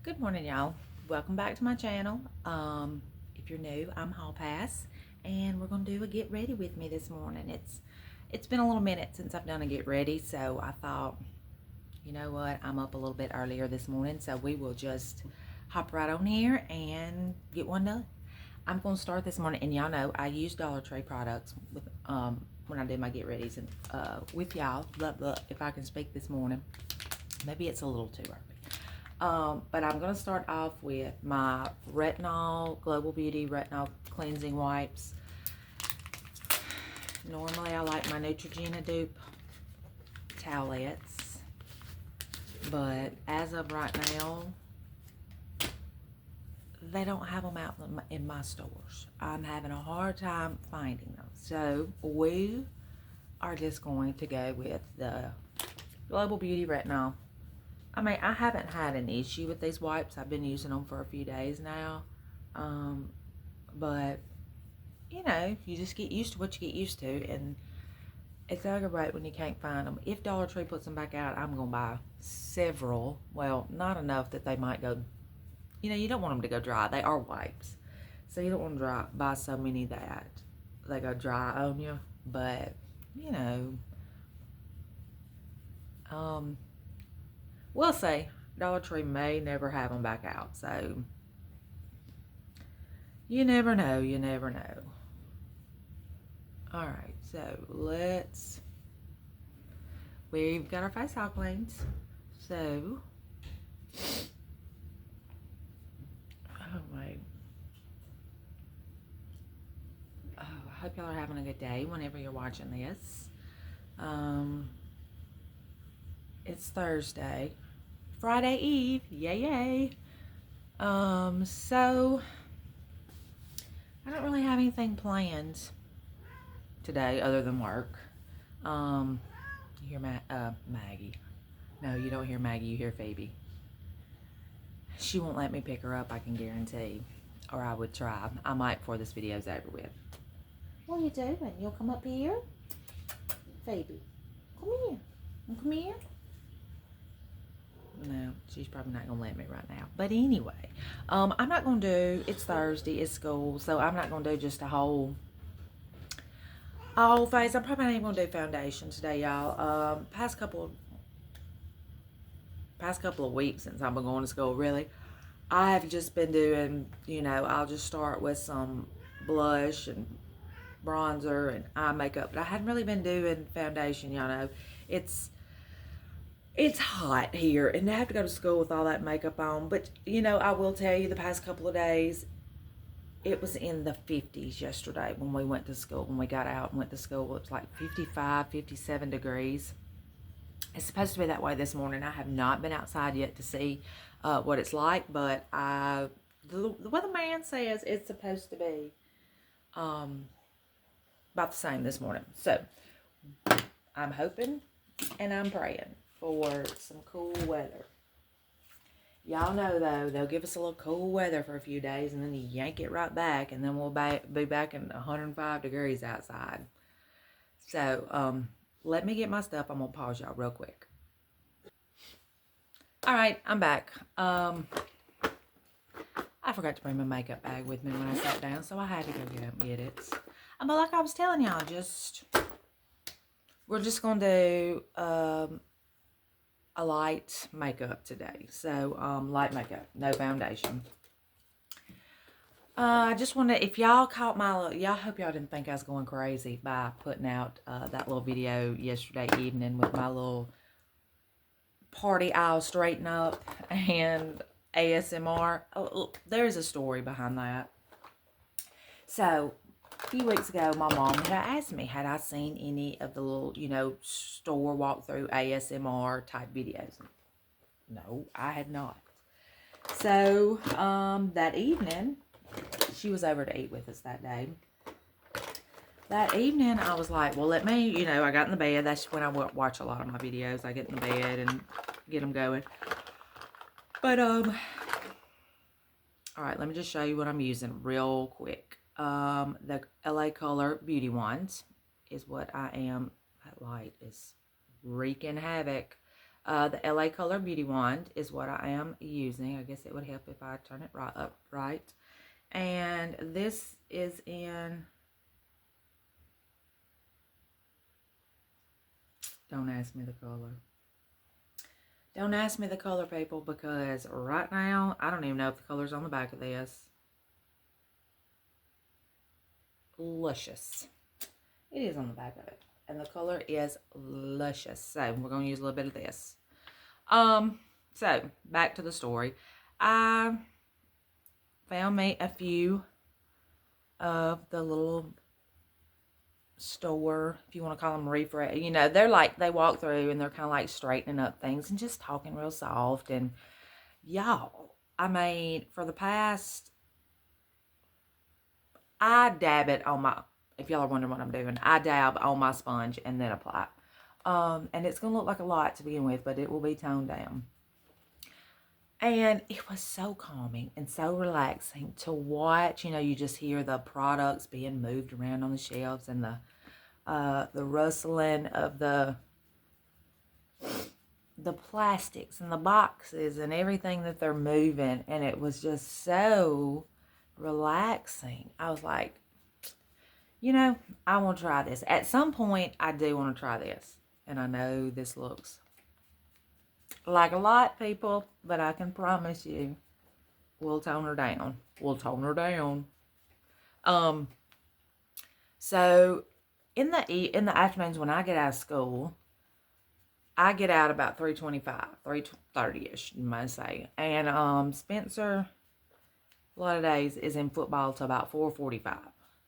Good morning, y'all. Welcome back to my channel. If you're new, I'm Hall Pass, and we're gonna do a get ready with me this morning. It's been a little minute since I've done a get ready, so I thought, you know what, I'm up a little bit earlier this morning, so we will just hop right on here and get one done. I'm gonna start this morning, and y'all know I use Dollar Tree products with when I do my get readies and with y'all. If I can speak this morning, maybe it's a little too early. But I'm going to start off with my Retinol, Global Beauty Retinol Cleansing Wipes. Normally I like my Neutrogena dupe towelettes, but as of right now, they don't have them out in my stores. I'm having a hard time finding them. So we are just going to go with the Global Beauty Retinol. I mean, I haven't had an issue with these wipes. I've been using them for a few days now. But, you know, you just get used to what you get used to. And it's aggravating when you can't find them. If Dollar Tree puts them back out, I'm going to buy several. Well, not enough that they might go, you know, you don't want them to go dry. They are wipes. So you don't want to buy so many that they go dry on you. But, you know, we'll see. Dollar Tree may never have them back out, so you never know, you never know. Alright, so we've got our face all cleaned. So, oh wait. Oh, I hope y'all are having a good day whenever you're watching this. It's Thursday. Friday Eve, yay. So I don't really have anything planned today other than work. You hear Maggie. No, you don't hear Maggie, you hear Phoebe. She won't let me pick her up, I can guarantee. Or I would try. I might before this video's over with. What are you doing? You'll come up here? Phoebe, come here. Come here. No, she's probably not gonna let me right now. But anyway, I'm not gonna do. It's Thursday. It's school, so I'm not gonna do just a whole face. I'm probably not even gonna do foundation today, y'all. Past couple of weeks since I've been going to school, really, I have just been doing. You know, I'll just start with some blush and bronzer and eye makeup, but I hadn't really been doing foundation. Y'all know, it's hot here and I have to go to school with all that makeup on. But, you know, I will tell you the past couple of days, it was in the 50s yesterday when we went to school. When we got out and went to school, it was like 55, 57 degrees. It's supposed to be that way this morning. I have not been outside yet to see what it's like, but the weatherman says it's supposed to be about the same this morning. So, I'm hoping and I'm praying for some cool weather. Y'all know, though, they'll give us a little cool weather for a few days and then you yank it right back and then we'll be back in 105 degrees outside. So, let me get my stuff. I'm going to pause y'all real quick. All right, I'm back. I forgot to bring my makeup bag with me when I sat down, so I had to go get it. But like I was telling y'all, we're just going to do a light makeup today. So, light makeup, no foundation. I just want to, if y'all caught y'all hope y'all didn't think I was going crazy by putting out that little video yesterday evening with my little party aisle straighten up and ASMR. Oh, there's a story behind that. So, a few weeks ago, my mom had asked me, had I seen any of the little, you know, store walkthrough ASMR type videos? No, I had not. So, that evening, she was over to eat with us that day. That evening, I was like, well, let me, you know, I got in the bed. That's when I watch a lot of my videos. I get in the bed and get them going. But, all right, let me just show you what I'm using real quick. The LA Color Beauty Wands is what I am. That light is wreaking havoc. The LA Color Beauty Wand is what I am using. I guess it would help if I turn it right up right. And this is in, don't ask me the color. Don't ask me the color, people, because right now, I don't even know if the color's on the back of this. Luscious. It is on the back of it. And the color is Luscious. So, we're going to use a little bit of this. So, back to the story. I found me a few of the little store, if you want to call them refresh, you know, they're like, they walk through and they're kind of like straightening up things and just talking real soft. And y'all, I mean, for the past, I dab it on my, if y'all are wondering what I'm doing, I dab on my sponge and then apply. And it's going to look like a lot to begin with, but it will be toned down. And it was so calming and so relaxing to watch. You know, you just hear the products being moved around on the shelves and the rustling of the plastics and the boxes and everything that they're moving. And it was just so relaxing. I was like, you know, I want to try this. At some point, I do want to try this. And I know this looks like a lot, people, but I can promise you, we'll tone her down. We'll tone her down. So in the afternoons when I get out of school, I get out about 3:25, 3:30ish, you might say. And Spencer, a lot of days, is in football till about 4:45.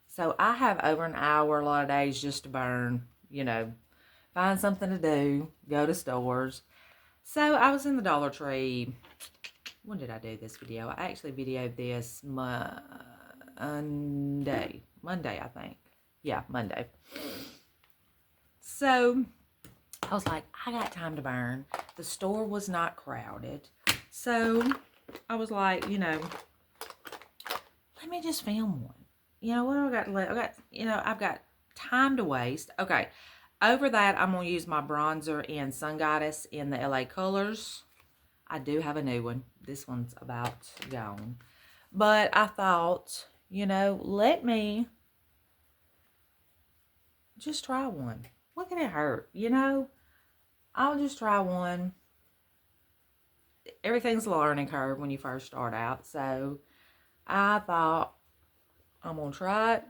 So I have over an hour a lot of days just to burn, you know, find something to do, go to stores. So I was in the Dollar Tree. When did I do this video? I actually videoed this Monday, I think. Yeah, Monday. So I was like, I got time to burn. The store was not crowded. So I was like, you know, let me just film one. You know, what do I got to let? I've got time to waste. Okay. Over that, I'm going to use my bronzer in Sun Goddess in the LA Colors. I do have a new one. This one's about gone. But I thought, you know, let me just try one. What can it hurt? You know, I'll just try one. Everything's a learning curve when you first start out. So I thought, I'm going to try it.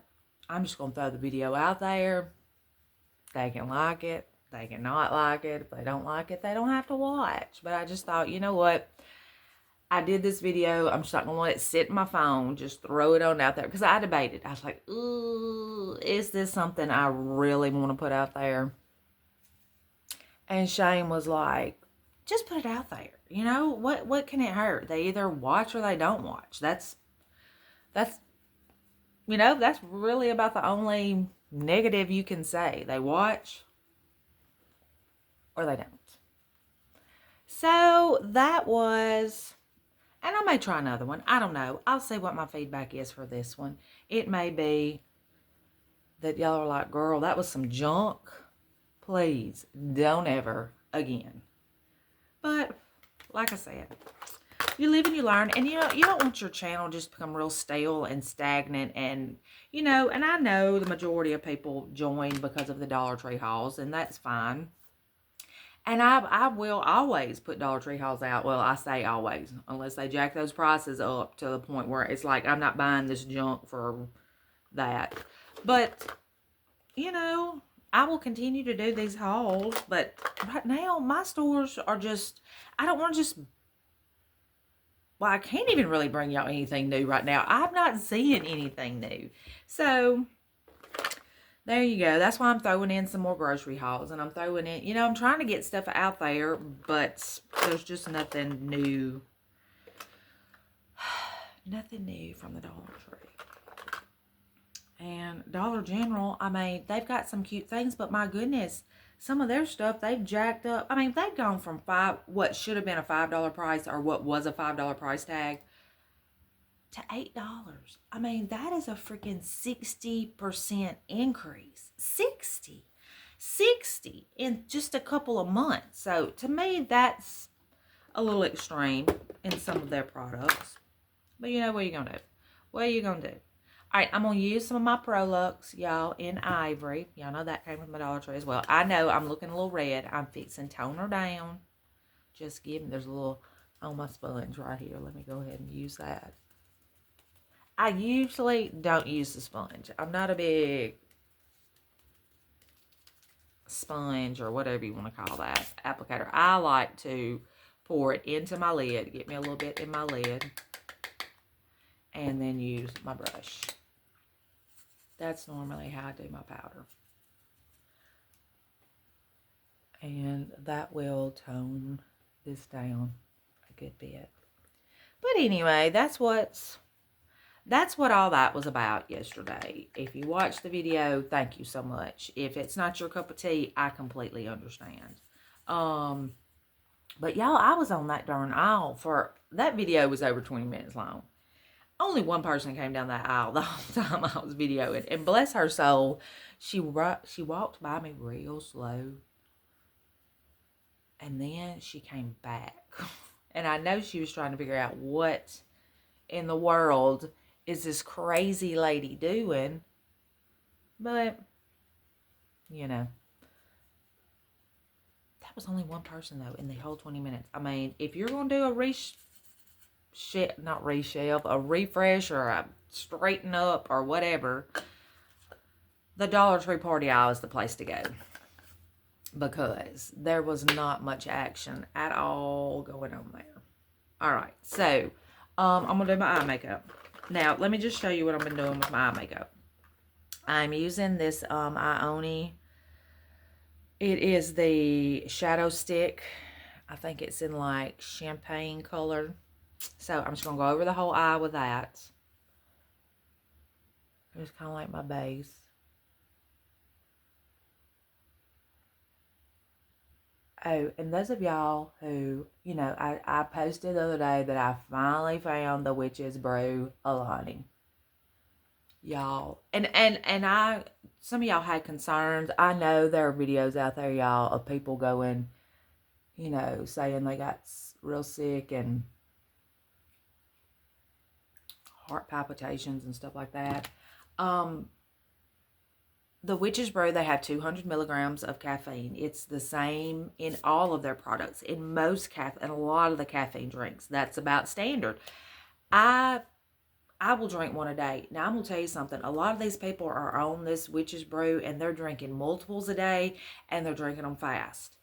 I'm just going to throw the video out there. They can like it. They can not like it. If they don't like it, they don't have to watch. But I just thought, you know what? I did this video. I'm just not going to let it sit in my phone. Just throw it on out there. Because I debated. I was like, ooh, is this something I really want to put out there? And Shane was like, just put it out there. You know, what can it hurt? They either watch or they don't watch. That's you know, that's really about the only negative you can say. They watch or they don't. So that was, and I may try another one. I don't know. I'll see what my feedback is for this one. It may be that y'all are like, girl, that was some junk. Please don't ever again. But like I said, you live and you learn, and you know, you don't want your channel just to become real stale and stagnant. And you know, and I know the majority of people join because of the Dollar Tree hauls, and that's fine. And I will always put Dollar Tree hauls out. Well, I say always, unless they jack those prices up to the point where it's like, I'm not buying this junk for that. But, you know, I will continue to do these hauls. But right now, my stores are just, I don't want to just, well, I can't even really bring y'all anything new right now. I'm not seeing anything new. So there you go. That's why I'm throwing in some more grocery hauls. And I'm throwing in, you know, I'm trying to get stuff out there, but there's just nothing new. Nothing new from the Dollar Tree. And Dollar General, I mean, they've got some cute things, but my goodness, some of their stuff, they've jacked up. I mean, they've gone from what should have been a $5 price, or what was a $5 price tag, to $8. I mean, that is a freaking 60% increase. 60. $60 in just a couple of months. So to me, that's a little extreme in some of their products. But you know what you're going to do. What are you going to do? All right, I'm going to use some of my Prolux, y'all, in Ivory. Y'all know that came from my Dollar Tree as well. I know I'm looking a little red. I'm fixing toner down. Just give me, there's a little on my sponge right here. Let me go ahead and use that. I usually don't use the sponge. I'm not a big sponge or whatever you want to call that applicator. I like to pour it into my lid, get me a little bit in my lid, and then use my brush. That's normally how I do my powder. And that will tone this down a good bit. But anyway, that's what all that was about yesterday. If you watched the video, thank you so much. If it's not your cup of tea, I completely understand. But y'all, I was on that darn aisle for, that video was over 20 minutes long. Only one person came down that aisle the whole time I was videoing. And bless her soul, she walked by me real slow. And then she came back. And I know she was trying to figure out what in the world is this crazy lady doing. But, you know, that was only one person, though, in the whole 20 minutes. I mean, if you're going to do a a refresh or a straighten up or whatever, the Dollar Tree party aisle is the place to go. Because there was not much action at all going on there. All right, so I'm going to do my eye makeup. Now, let me just show you what I've been doing with my eye makeup. I'm using this Ioni. It is the shadow stick. I think it's in like champagne color. So I'm just going to go over the whole eye with that. It's kind of like my base. Oh, and those of y'all who, you know, I posted the other day that I finally found the Witch's Brew aligning. Y'all, and some of y'all had concerns. I know there are videos out there, y'all, of people going, you know, saying they got real sick and heart palpitations and stuff like that. The Witch's Brew, they have 200 milligrams of caffeine. It's the same in all of their products. In most and a lot of the caffeine drinks, that's about standard. I will drink one a day. Now, I'm going to tell you something. A lot of these people are on this Witch's Brew, and they're drinking multiples a day, and they're drinking them fast.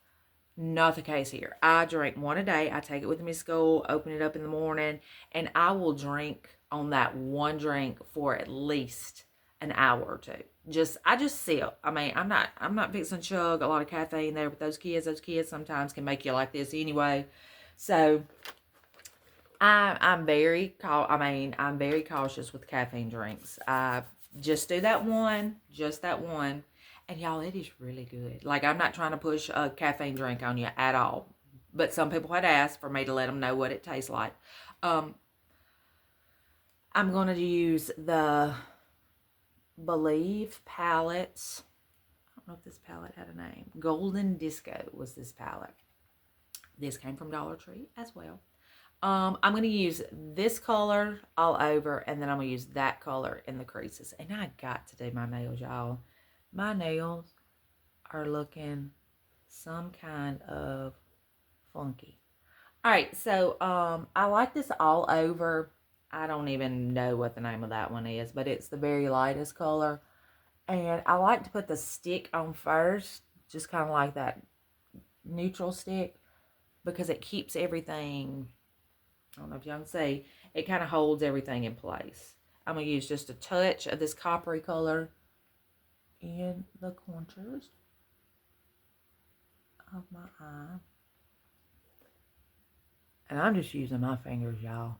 Not the case here. I drink one a day. I take it with me to school, open it up in the morning, and I will drink on that one drink for at least an hour or two. I just sip. I mean, I'm not fixing to chug a lot of caffeine there with those kids. Those kids sometimes can make you like this anyway. So I'm very cautious with caffeine drinks. I just do that one, just that one. And y'all, it is really good. Like, I'm not trying to push a caffeine drink on you at all. But some people had asked for me to let them know what it tastes like. I'm going to use the Believe palettes. I don't know if this palette had a name. Golden Disco was this palette. This came from Dollar Tree as well. I'm going to use this color all over, and then I'm going to use that color in the creases. And I got to do my nails, y'all. My nails are looking some kind of funky. All right, so I like this all over. I don't even know what the name of that one is, but it's the very lightest color. And I like to put the stick on first, just kind of like that neutral stick, because it keeps everything, I don't know if y'all can see, it kind of holds everything in place. I'm going to use just a touch of this coppery color in the contours of my eye. And I'm just using my fingers, y'all.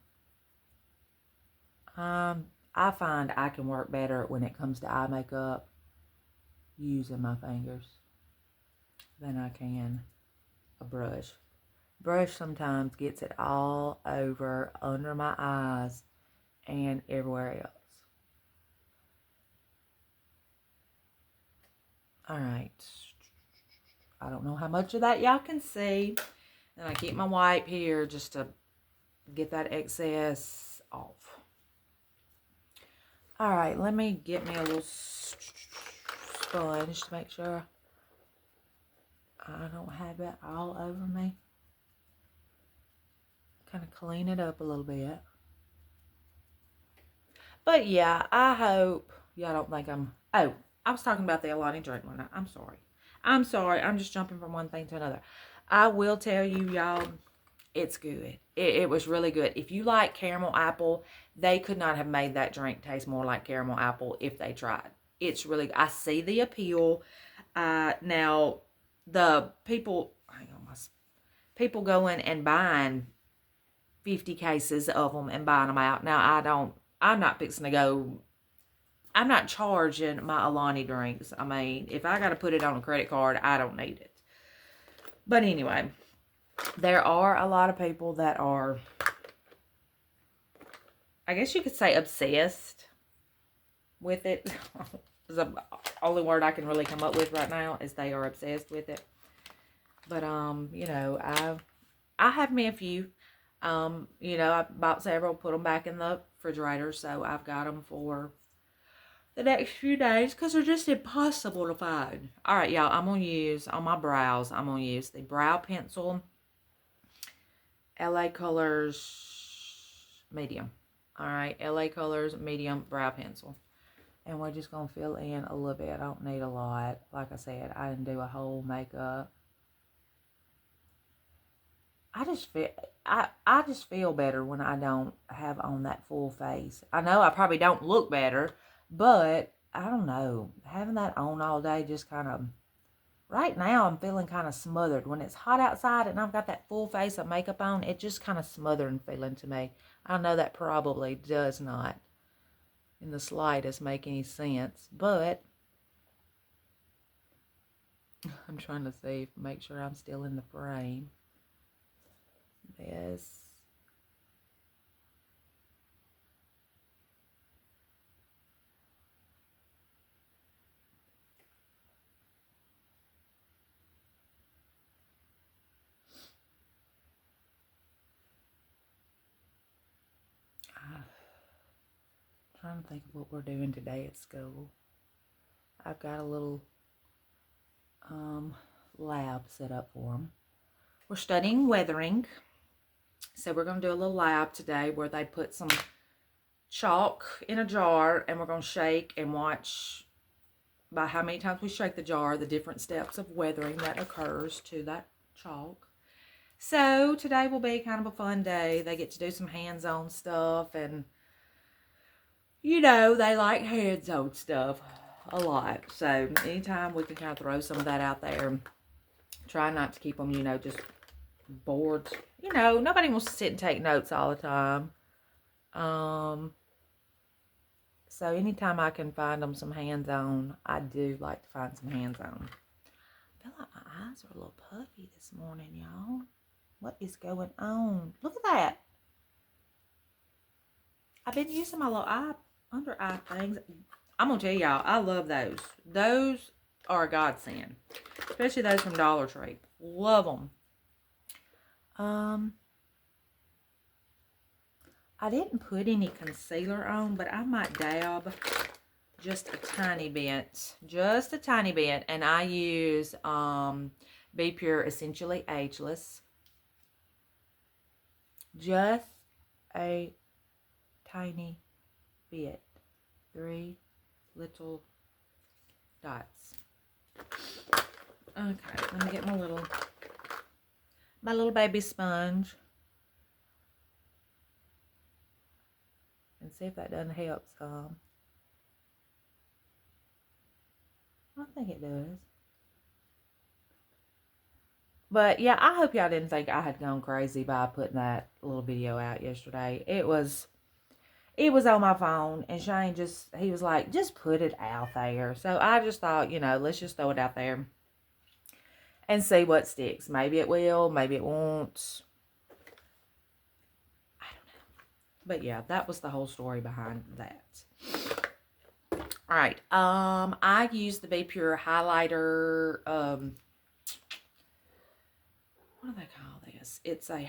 I find I can work better when it comes to eye makeup using my fingers than I can a brush. Brush sometimes gets it all over under my eyes and everywhere else. All right. I don't know how much of that y'all can see. And I keep my wipe here just to get that excess off. All right, let me get me a little sponge to make sure I don't have it all over me. Kind of clean it up a little bit. But yeah, I hope y'all don't think I'm... Oh, I was talking about the Alani drink one night. I'm sorry. I'm sorry. I'm just jumping from one thing to another. I will tell you, y'all, it's good. It was really good. If you like caramel apple, they could not have made that drink taste more like caramel apple if they tried. It's really... I see the appeal. Now, the people... Hang on, people going and buying 50 cases of them and buying them out. Now, I'm not fixing to go... I'm not charging my Alani drinks. I mean, if I got to put it on a credit card, I don't need it. But anyway, there are a lot of people that are, I guess you could say, obsessed with it. The only word I can really come up with right now is they are obsessed with it. But, you know, I have me a few. You know, I bought several, put them back in the refrigerator, so I've got them for the next few days because they're just impossible to find. All right, y'all, I'm going to use, on my brows, I'm going to use the Brow Pencil LA Colors Medium. All right, LA Colors Medium Brow Pencil. And we're just going to fill in a little bit. I don't need a lot. Like I said, I didn't do a whole makeup. I just feel better when I don't have on that full face. I know I probably don't look better, but I don't know. Having that on all day just kind of... Right now, I'm feeling kind of smothered. When it's hot outside and I've got that full face of makeup on, it just kind of smothering feeling to me. I know that probably does not in the slightest make any sense, but I'm trying to see, make sure I'm still in the frame. Yes. Trying to think of what we're doing today at school. I've got a little lab set up for them. We're studying weathering. So we're going to do a little lab today where they put some chalk in a jar and we're going to shake and watch by how many times we shake the jar, the different steps of weathering that occurs to that chalk. So today will be kind of a fun day. They get to do some hands-on stuff, and you know, they like hands-on stuff a lot. So anytime we can kind of throw some of that out there, try not to keep them, you know, just bored. You know, nobody wants to sit and take notes all the time. So anytime I can find them some hands-on, I do like to find some hands-on. I feel like my eyes are a little puffy this morning, y'all. What is going on? Look at that. I've been using my little under eye things. I'm going to tell y'all, I love those. Those are a godsend. Especially those from Dollar Tree. Love them. I didn't put any concealer on, but I might dab just a tiny bit. Just a tiny bit. And I use Be Pure Essentially Ageless. Just a tiny bit. 3 little dots. Okay, let me get my little baby sponge. And see if that doesn't help some. I think it does. But yeah, I hope y'all didn't think I had gone crazy by putting that little video out yesterday. It was on my phone, and Shane he was like, just put it out there. So I just thought, you know, let's just throw it out there and see what sticks. Maybe it will, maybe it won't. I don't know. But yeah, that was the whole story behind that. All right. I used the Be Pure highlighter it's a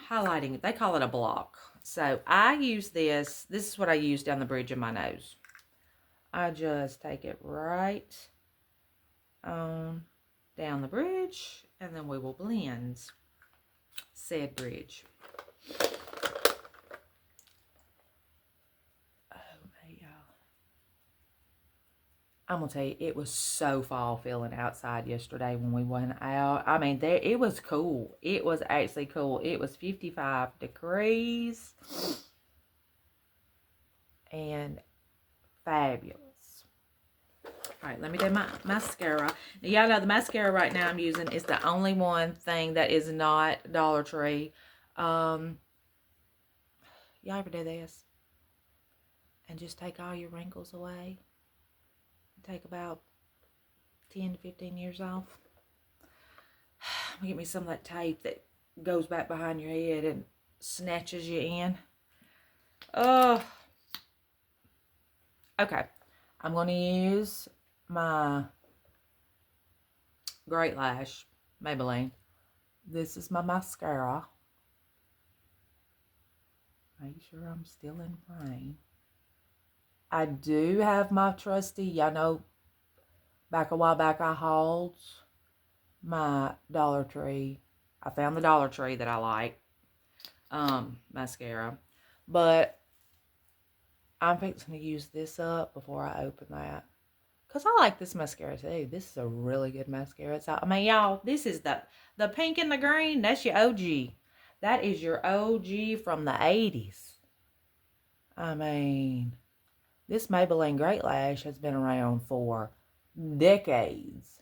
highlighting, they call it a block. So I use this is what I use down the bridge of my nose. I just take it right on down the bridge, and then we will blend said bridge. I'm gonna tell you, it was so fall feeling outside yesterday when we went out. I mean, it was cool. It was actually cool. It was 55 degrees and fabulous. All right, let me do my mascara. Now, y'all know the mascara right now I'm using is the only one thing that is not Dollar Tree. Y'all ever do this? And just take all your wrinkles away? Take about 10 to 15 years off. Get me some of that tape that goes back behind your head and snatches you in. Oh. Okay. I'm going to use my Great Lash Maybelline. This is my mascara. Make sure I'm still in frame. I do have my trusty, y'all know, back a while back I hauled my Dollar Tree. I found the Dollar Tree that I like, mascara. But I'm fixing to use this up before I open that. Because I like this mascara too. This is a really good mascara. I mean, y'all, this is the pink and the green. That's your OG. That is your OG from the 80s. I mean, this Maybelline Great Lash has been around for decades.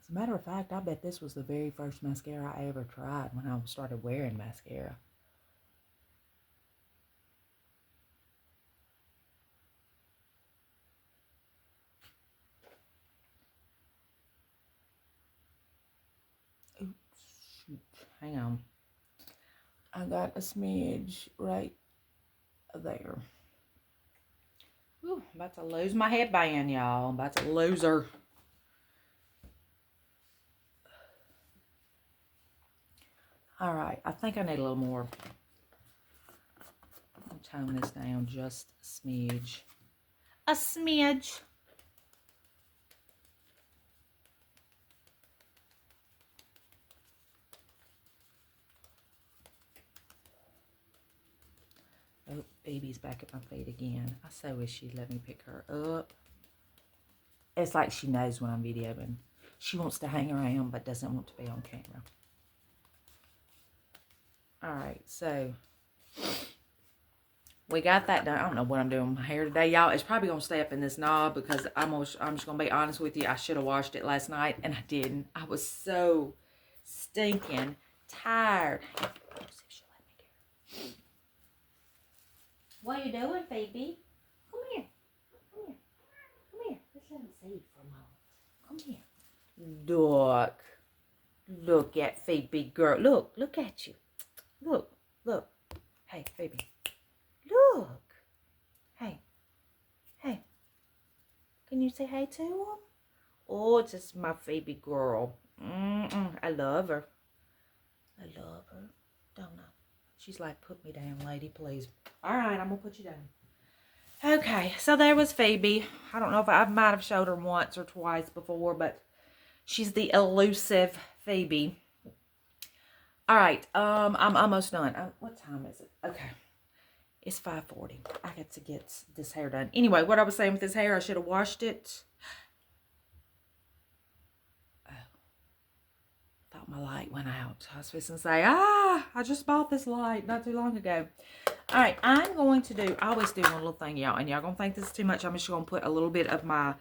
As a matter of fact, I bet this was the very first mascara I ever tried when I started wearing mascara. Oops, shoot. Hang on. I got a smidge right there. Ooh, I'm about to lose my headband, y'all. I'm about to lose her. All right, I think I need a little more. I'll tone this down just a smidge. A smidge. Oh, baby's back at my feet again. I so wish she'd let me pick her up. It's like she knows when I'm videoing. She wants to hang around but doesn't want to be on camera. Alright, so we got that done. I don't know what I'm doing with my hair today, y'all. It's probably going to stay up in this knob because I'm just going to be honest with you. I should have washed it last night and I didn't. I was so stinking tired. Let's see if she'll let me get her. What are you doing, Phoebe? Come here. Come here. Come here. Let's let me see for a moment. Come here. Look. Look at Phoebe, girl. Look at you. Look. Hey, Phoebe. Look. Hey. Can you say hi to him? Oh, it's just my Phoebe girl. I love her. Don't I? She's like, put me down, lady, please. All right, I'm going to put you down. Okay, so there was Phoebe. I don't know if I might have showed her once or twice before, but she's the elusive Phoebe. All right, I'm almost done. What time is it? Okay, it's 5:40. I got to get this hair done. Anyway, what I was saying with this hair, I should have washed it. Thought my light went out. I was fixing to say, I just bought this light not too long ago. All right, I'm going to do, I always do one little thing, y'all, and y'all going to think this is too much. I'm just going to put a little bit of my,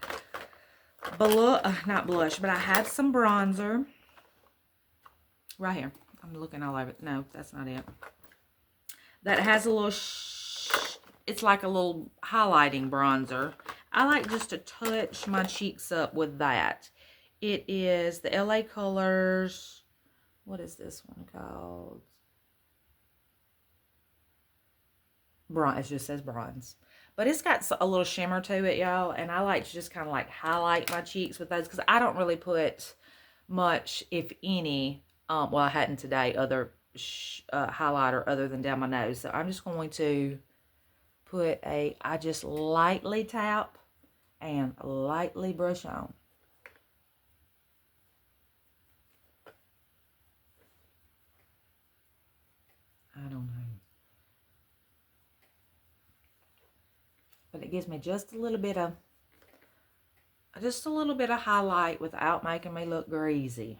not blush, but I have some bronzer right here. I'm looking all over. No, that's not it. That has a little, it's like a little highlighting bronzer. I like just to touch my cheeks up with that. It is the LA Colors. What is this one called? Bronze. It just says bronze. But it's got a little shimmer to it, y'all. And I like to just kind of like highlight my cheeks with those because I don't really put much, if any, well, I hadn't today, other highlighter other than down my nose. So I'm just going to put I just lightly tap and lightly brush on. I don't know. But it gives me just a little bit of highlight without making me look greasy.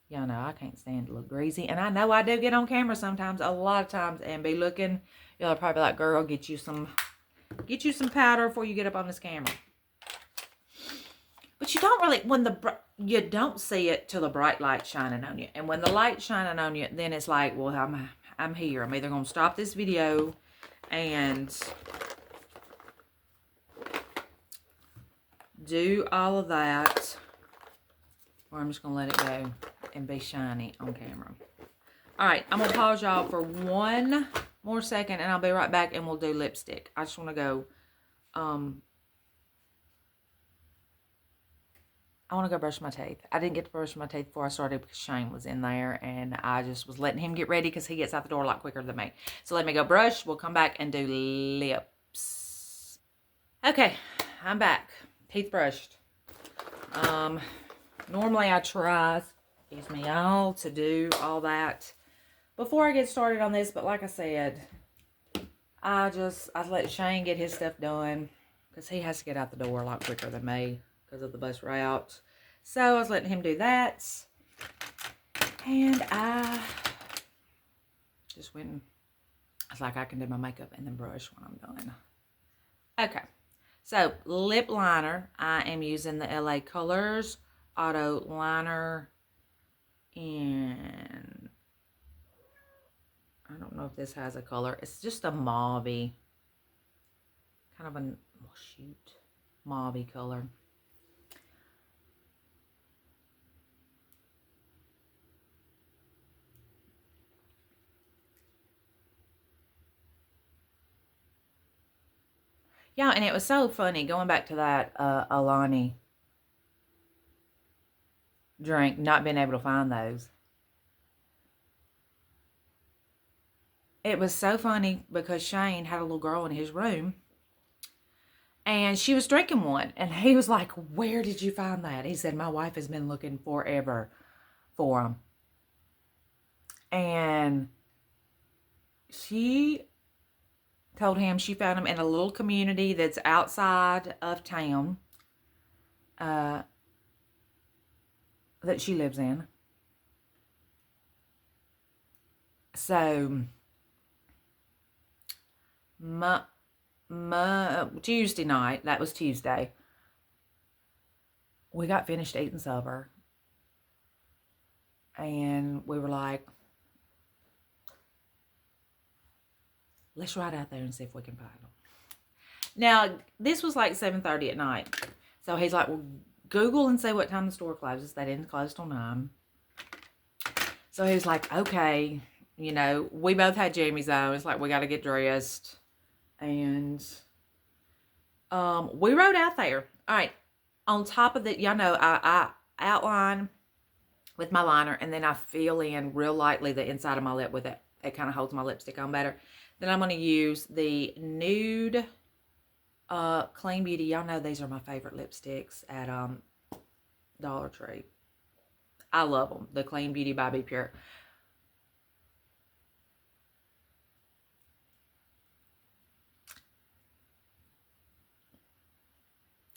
Y'all know I can't stand to look greasy. And I know I do get on camera sometimes, a lot of times, and be looking, y'all are probably like, girl, get you some powder before you get up on this camera. But you don't really, you don't see it till the bright light shining on you. And when the light's shining on you, then it's like, well, I'm here. I'm either going to stop this video and do all of that, or I'm just going to let it go and be shiny on camera. All right, I'm going to pause y'all for one more second, and I'll be right back, and we'll do lipstick. I just want to go, I want to go brush my teeth. I didn't get to brush my teeth before I started because Shane was in there, and I just was letting him get ready because he gets out the door a lot quicker than me. So let me go brush. We'll come back and do lips. Okay, I'm back. Teeth brushed. Normally I try, excuse me, y'all, to do all that before I get started on this, but like I said, I let Shane get his stuff done because he has to get out the door a lot quicker than me because of the bus route. So I was letting him do that, and I just went and I was like, I can do my makeup and then brush when I'm done. Okay, so lip liner, I am using the LA Colors Auto Liner, and I don't know if this has a color. It's just a mauve-y, kind of a, oh shoot, mauve-y color. Yeah, and it was so funny going back to that Alani drink, not being able to find those. It was so funny because Shane had a little girl in his room, and she was drinking one, and he was like, where did you find that? He said, my wife has been looking forever for them. And she told him she found them in a little community that's outside of town that she lives in. So Tuesday night, that was Tuesday, we got finished eating supper, and we were like, let's ride out there and see if we can find them. Now, this was like 7:30 at night. So he's like, well, Google and see what time the store closes. They didn't close till 9. So he was like, okay, you know, we both had jammies on. It's like, we got to get dressed. And we rode out there. All right. On top of that, y'all know, I outline with my liner, and then I fill in real lightly the inside of my lip with it. It kind of holds my lipstick on better. Then I'm going to use the nude Clean Beauty. Y'all know these are my favorite lipsticks at Dollar Tree. I love them. The Clean Beauty by Be Pure.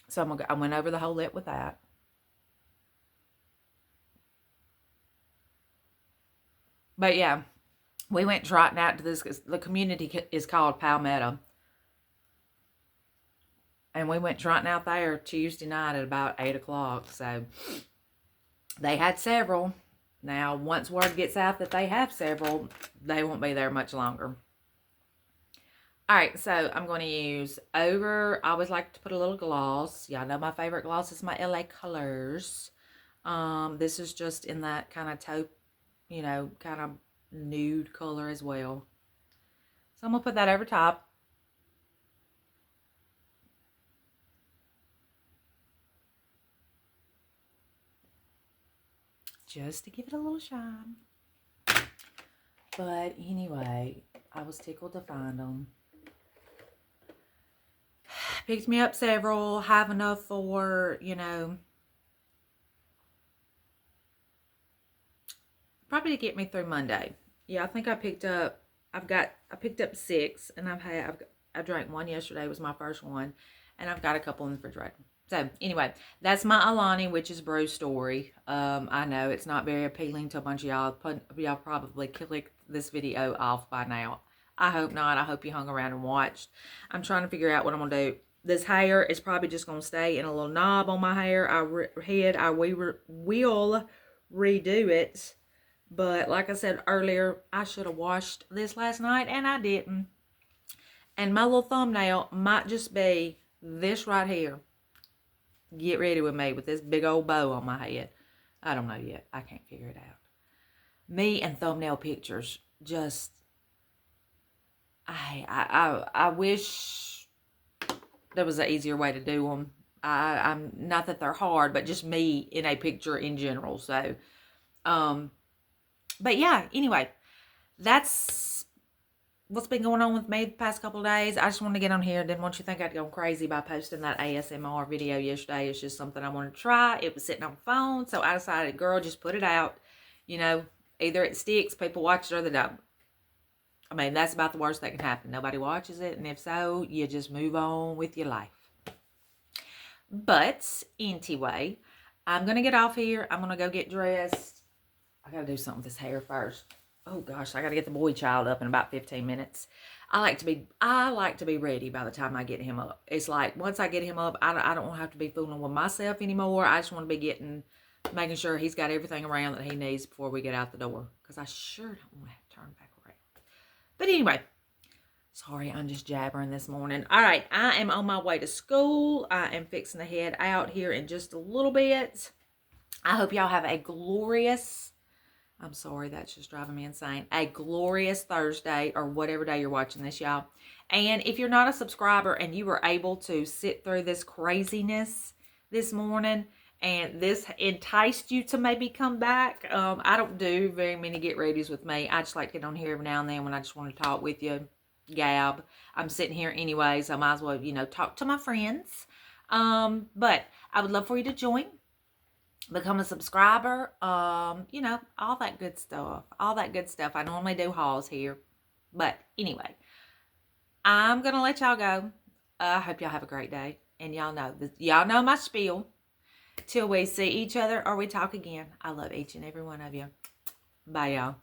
So I went over the whole lip with that. But yeah, we went trotting out to this. The community is called Palmetto. And we went trotting out there Tuesday night at about 8 o'clock. So they had several. Now, once word gets out that they have several, they won't be there much longer. All right, so I'm going to use I always like to put a little gloss. Y'all know my favorite gloss is my LA Colors. This is just in that kind of taupe, you know, kind of nude color as well. So I'm going to put that over top. just to give it a little shine. But anyway, I was tickled to find them. Picked me up several, have enough for, you know, probably to get me through Monday. Yeah, I think I picked up 6, and I drank one yesterday, was my first one, and I've got a couple in the refrigerator. So anyway, that's my Alani Witch's Brew story. I know it's not very appealing to a bunch of y'all. Y'all probably clicked this video off by now. I hope not. I hope you hung around and watched. I'm trying to figure out what I'm going to do. This hair is probably just going to stay in a little knob on my hair. I will redo it. But like I said earlier, I should have washed this last night, and I didn't. And my little thumbnail might just be this right here. Get ready with me with this big old bow on my head. I don't know yet. I can't figure it out. Me and thumbnail pictures just... I wish there was an easier way to do them. I'm not that they're hard, but just me in a picture in general. So, but yeah, anyway, that's what's been going on with me the past couple of days. I just wanted to get on here. Didn't want you to think I'd go crazy by posting that ASMR video yesterday. It's just something I wanted to try. It was sitting on the phone, so I decided, girl, just put it out. You know, either it sticks, people watch it, or they don't. I mean, that's about the worst that can happen. Nobody watches it, and if so, you just move on with your life. But, anyway, I'm going to get off here. I'm going to go get dressed. I got to do something with this hair first. Oh, gosh, I got to get the boy child up in about 15 minutes. I like to be ready by the time I get him up. It's like, once I get him up, I don't have to be fooling with myself anymore. I just want to be making sure he's got everything around that he needs before we get out the door. Because I sure don't want to have to turn back around. But anyway, sorry, I'm just jabbering this morning. All right, I am on my way to school. I am fixing to head out here in just a little bit. I hope y'all have a glorious, I'm sorry, that's just driving me insane, a glorious Thursday or whatever day you're watching this, y'all. And if you're not a subscriber and you were able to sit through this craziness this morning, and this enticed you to maybe come back. I don't do very many get-readies with me. I just like to get on here every now and then when I just want to talk with you, gab. I'm sitting here anyway, so I might as well, you know, talk to my friends. But I would love for you to join, become a subscriber, you know, all that good stuff. All that good stuff. I normally do hauls here. But anyway, I'm going to let y'all go. I hope y'all have a great day. And y'all know my spiel. Till we see each other or we talk again. I love each and every one of you. Bye, y'all.